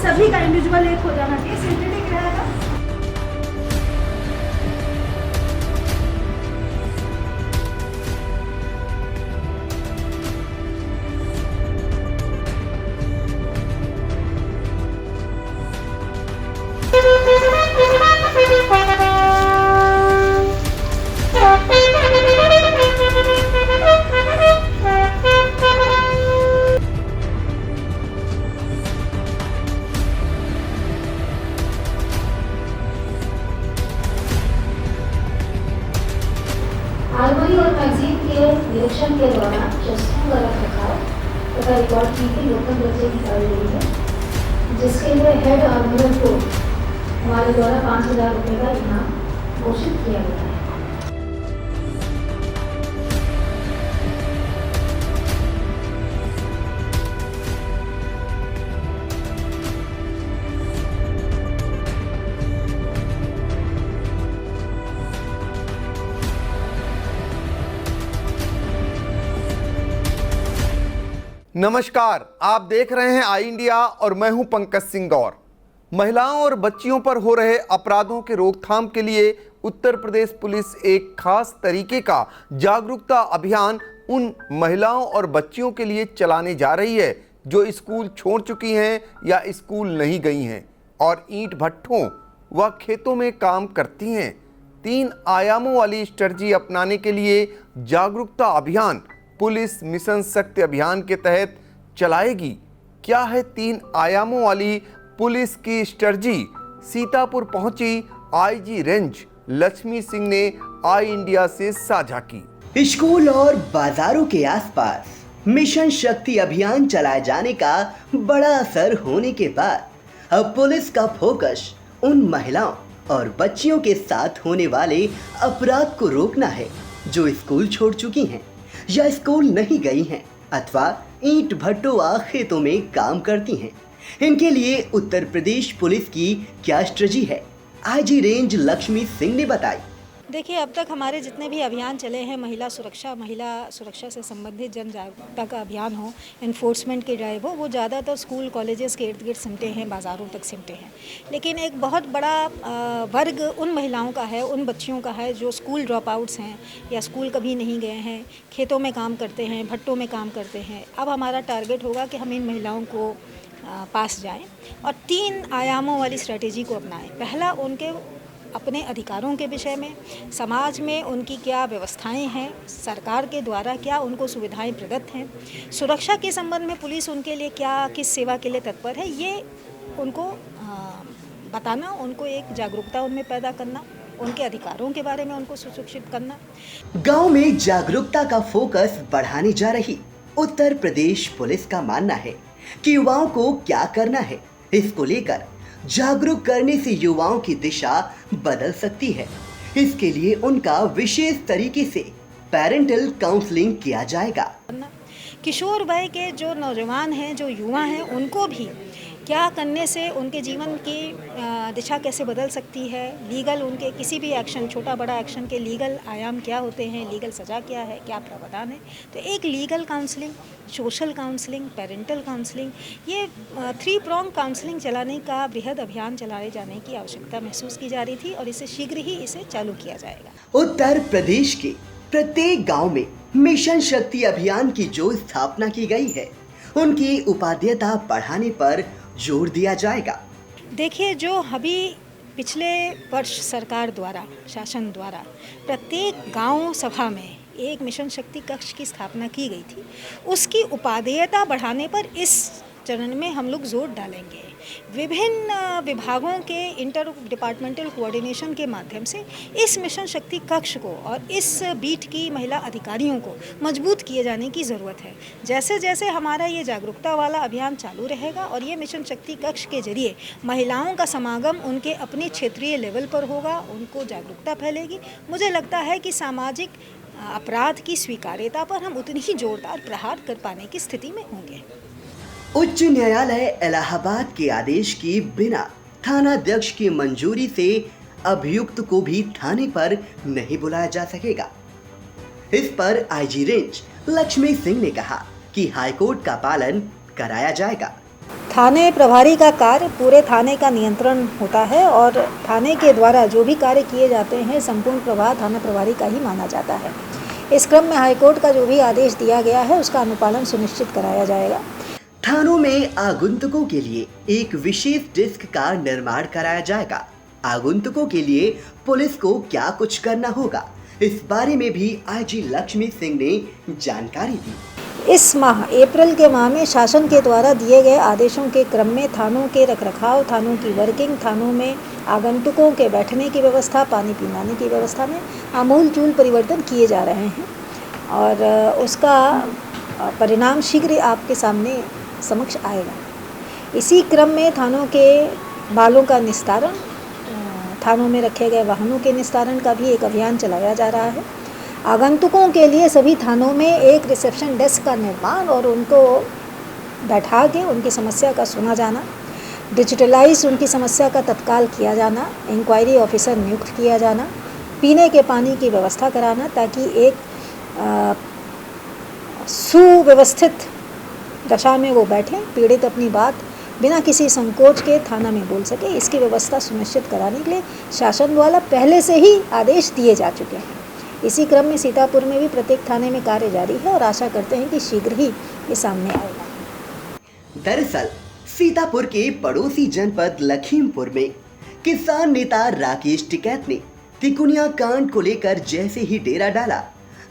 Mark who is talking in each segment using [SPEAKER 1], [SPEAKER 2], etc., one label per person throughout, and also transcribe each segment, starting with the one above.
[SPEAKER 1] सभी का इंडिविजुअल एक हो जाना चाहिए, सिंथेटिक रहेगा।
[SPEAKER 2] आलमारी और मैगजीन के निरीक्षण के दौरान शस्त्रों का रखरखाव तथा रिकॉर्ड कीपिंग उत्तम दर्जे की पाई गई है, जिसके लिए हेड आर्मर को हमारे द्वारा 5,000 रुपये का इनाम घोषित किया गया है।
[SPEAKER 3] नमस्कार, आप देख रहे हैं आई इंडिया और मैं हूं पंकज सिंह गौर। महिलाओं और बच्चियों पर हो रहे अपराधों के रोकथाम के लिए उत्तर प्रदेश पुलिस एक खास तरीके का जागरूकता अभियान उन महिलाओं और बच्चियों के लिए चलाने जा रही है जो स्कूल छोड़ चुकी हैं या स्कूल नहीं गई हैं और ईंट भट्ठों व खेतों में काम करती हैं। 3 आयामों वाली स्ट्रेटजी अपनाने के लिए जागरूकता अभियान पुलिस मिशन शक्ति अभियान के तहत चलाएगी। क्या है 3 आयामों वाली पुलिस की स्ट्रेटजी? सीतापुर पहुंची आईजी रेंज लक्ष्मी सिंह ने आई इंडिया से साझा की।
[SPEAKER 4] स्कूल और बाजारों के आसपास मिशन शक्ति अभियान चलाए जाने का बड़ा असर होने के बाद अब पुलिस का फोकस उन महिलाओं और बच्चियों के साथ होने वाले अपराध को रोकना है जो स्कूल छोड़ चुकी हैं या स्कूल नहीं गई हैं अथवा ईंट भट्टों व खेतों में काम करती हैं। इनके लिए उत्तर प्रदेश पुलिस की क्या स्ट्रेटजी है, आईजी रेंज लक्ष्मी सिंह ने बताई।
[SPEAKER 5] देखिए, अब तक हमारे जितने भी अभियान चले हैं, महिला सुरक्षा से संबंधित जन जागरूकता का अभियान हो, इन्फोर्समेंट की ड्राइव हो, वो ज़्यादातर स्कूल कॉलेजेस के इर्द गिर्द सिमटे हैं, बाज़ारों तक सिमटे हैं। लेकिन एक बहुत बड़ा वर्ग उन महिलाओं का है, उन बच्चियों का है जो स्कूल ड्रॉप आउट्स हैं या स्कूल कभी नहीं गए हैं, खेतों में काम करते हैं, भट्टों में काम करते हैं। अब हमारा टारगेट होगा कि हम इन महिलाओं को पास जाएँ और 3 आयामों वाली स्ट्रैटेजी को अपनाएँ। पहला, उनके अपने अधिकारों के विषय में, समाज में उनकी क्या व्यवस्थाएं हैं, सरकार के द्वारा क्या उनको सुविधाएं प्रदत्त हैं, सुरक्षा के संबंध में पुलिस उनके लिए क्या किस सेवा के लिए तत्पर है, ये उनको बताना, उनको एक जागरूकता उनमें पैदा करना, उनके अधिकारों के बारे में उनको सुशिक्षित करना।
[SPEAKER 4] गांव में जागरूकता का फोकस बढ़ाने जा रही उत्तर प्रदेश पुलिस का मानना है कि युवाओं को क्या करना है, इसको लेकर जागरूक करने से युवाओं की दिशा बदल सकती है। इसके लिए उनका विशेष तरीके से पेरेंटल काउंसलिंग किया जाएगा।
[SPEAKER 5] किशोर वय के जो नौजवान हैं, जो युवा हैं, उनको भी क्या करने से उनके जीवन की दिशा कैसे बदल सकती है, लीगल उनके किसी भी एक्शन, छोटा बड़ा एक्शन के लीगल आयाम क्या होते हैं, लीगल सज़ा क्या है, क्या प्रावधान है। तो एक legal counselling, social counselling, parental counselling, ये 3 प्रॉन्ग काउंसलिंग चलाने का बृहद अभियान चलाए जाने की आवश्यकता महसूस की जा रही थी और इसे शीघ्र ही इसे चालू किया जाएगा।
[SPEAKER 4] उत्तर प्रदेश के प्रत्येक गांव में मिशन शक्ति अभियान की जो स्थापना की गई है, उनकी उपादेयता बढ़ाने पर जोर दिया जाएगा।
[SPEAKER 5] देखिए, जो अभी पिछले वर्ष सरकार द्वारा, शासन द्वारा प्रत्येक गांव सभा में एक मिशन शक्ति कक्ष की स्थापना की गई थी, उसकी उपादेयता बढ़ाने पर इस चरण में हम लोग जोर डालेंगे। विभिन्न विभागों के इंटर डिपार्टमेंटल कोऑर्डिनेशन के माध्यम से इस मिशन शक्ति कक्ष को और इस बीट की महिला अधिकारियों को मजबूत किए जाने की ज़रूरत है। जैसे जैसे हमारा ये जागरूकता वाला अभियान चालू रहेगा और ये मिशन शक्ति कक्ष के जरिए महिलाओं का समागम उनके अपने क्षेत्रीय लेवल पर होगा, उनको जागरूकता फैलेगी। मुझे लगता है कि सामाजिक अपराध की स्वीकार्यता पर हम उतनी ही जोरदार प्रहार कर पाने की स्थिति में होंगे।
[SPEAKER 4] उच्च न्यायालय इलाहाबाद के आदेश की बिना थानाध्यक्ष की मंजूरी से अभियुक्त को भी थाने पर नहीं बुलाया जा सकेगा। इस पर आईजी रेंज लक्ष्मी सिंह ने कहा कि हाईकोर्ट का पालन कराया जाएगा।
[SPEAKER 5] थाने प्रभारी का कार्य पूरे थाने का नियंत्रण होता है और थाने के द्वारा जो भी कार्य किए जाते हैं संपूर्ण प्रभार थाना प्रभारी का ही माना जाता है। इस क्रम में हाईकोर्ट का जो भी आदेश दिया गया है उसका अनुपालन सुनिश्चित कराया जाएगा।
[SPEAKER 4] थानों में आगंतुकों के लिए एक विशेष डेस्क का निर्माण कराया जाएगा। आगंतुकों के लिए पुलिस को क्या कुछ करना होगा, इस बारे में भी आईजी लक्ष्मी सिंह ने जानकारी दी।
[SPEAKER 5] इस माह अप्रैल के माह में शासन के द्वारा दिए गए आदेशों के क्रम में थानों के रखरखाव, थानों की वर्किंग, थानों में आगंतुकों के बैठने की व्यवस्था, पानी पिलाने की व्यवस्था में आमूलचूल परिवर्तन किए जा रहे हैं और उसका परिणाम शीघ्र आपके सामने समक्ष आएगा। इसी क्रम में थानों के मालों का निस्तारण, थानों में रखे गए वाहनों के निस्तारण का भी एक अभियान चलाया जा रहा है। आगंतुकों के लिए सभी थानों में एक रिसेप्शन डेस्क का निर्माण और उनको बैठा के उनकी समस्या का सुना जाना, डिजिटलाइज उनकी समस्या का तत्काल किया जाना, इंक्वायरी ऑफिसर नियुक्त किया जाना, पीने के पानी की व्यवस्था कराना ताकि एक सुव्यवस्थित दशा में वो बैठें, पीड़ित अपनी बात बिना किसी संकोच के थाना में बोल सके, इसकी व्यवस्था सुनिश्चित कराने के लिए शासन द्वारा पहले से ही आदेश दिए जा चुके हैं। इसी क्रम में सीतापुर में भी प्रत्येक थाने में कार्य जारी है और आशा करते हैं कि शीघ्र ही ये सामने आएगा।
[SPEAKER 4] दरअसल सीतापुर के पड़ोसी जनपद लखीमपुर में किसान नेता राकेश टिकैत ने तिकुनिया कांड को लेकर जैसे ही डेरा डाला,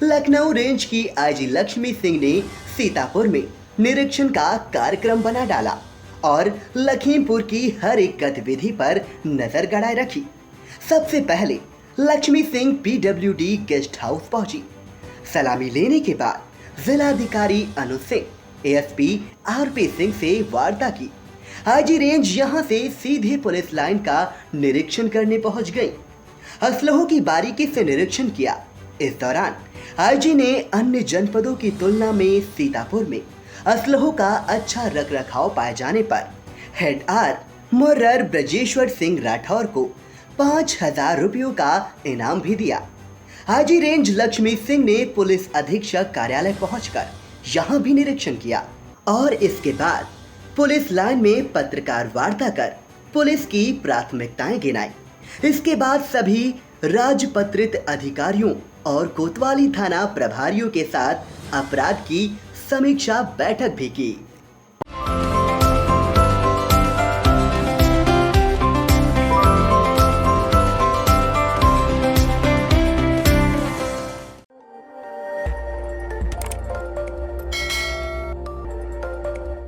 [SPEAKER 4] लखनऊ रेंज की आईजी लक्ष्मी सिंह ने सीतापुर में निरीक्षण का कार्यक्रम बना डाला और लखीमपुर की हर एक गतिविधि पर नजर गड़ाए रखी। सबसे पहले Lakshmi Singh PWD guest house पहुंची। सलामी लेने के बाद जिलाधिकारी अनुज सिंह, एएसपी आरपी सिंह से वार्ता की। आईजी रेंज यहां से सीधे पुलिस लाइन का निरीक्षण करने पहुंच गई। असलहों की बारीकी से निरीक्षण किया। इस दौरान आईजी ने अन्य जनपदों की तुलना में सीतापुर में असलहों का अच्छा रखरखाव पाए जाने पर हेड आर मुर्रर ब्रजेश्वर सिंह राठौर को 5,000 रुपयों का इनाम भी दिया। आईजी रेंज लक्ष्मी सिंह ने पुलिस अधीक्षक कार्यालय पहुंचकर यहां भी निरीक्षण किया और इसके बाद पुलिस लाइन में पत्रकार वार्ता कर पुलिस की प्राथमिकताएं गिनाई। इसके बाद सभी राजपत्रित अधिकारियों और कोतवाली थाना प्रभारियों के साथ अपराध की समीक्षा बैठक भी की।